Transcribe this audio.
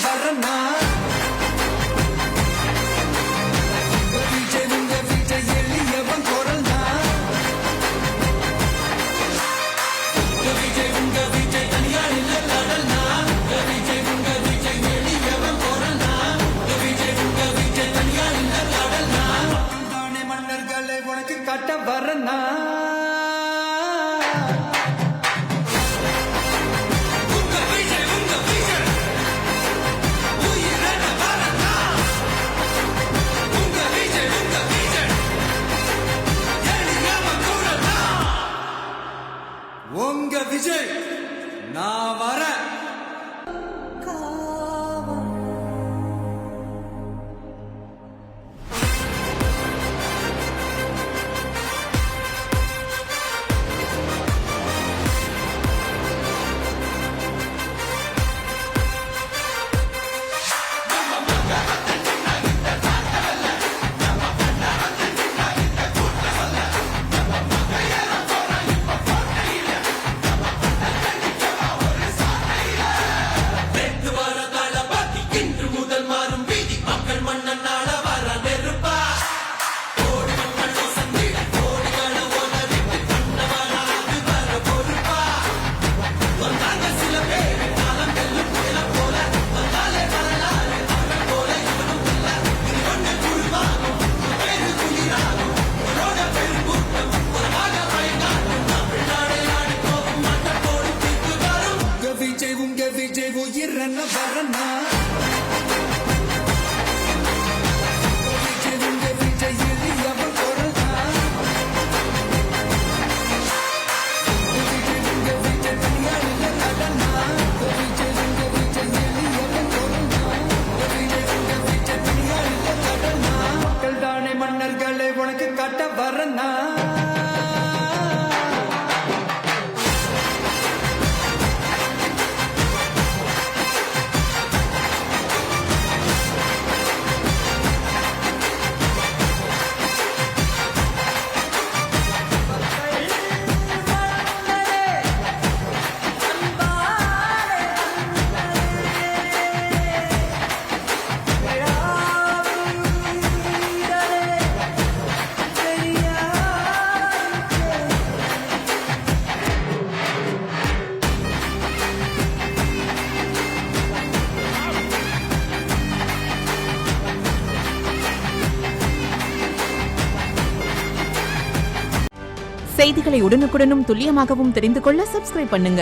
வரனா கட்ட வரனா உங்க விஜய் நான் வரேன். விஜய் உயிரன வரனா விஜய் எளியவன் பொருளா விஜய் தனியாளில் நடனா விஜய் எளியவன் பொருளா விஜய் தனியாளில் நடனா மக்கள் தானே மன்னர்களை உனக்கு காட்ட வரனா செய்திகளை உடனுக்குடனும் துல்லியமாகவும் தெரிந்து கொள்ள சப்ஸ்கிரைப் பண்ணுங்க.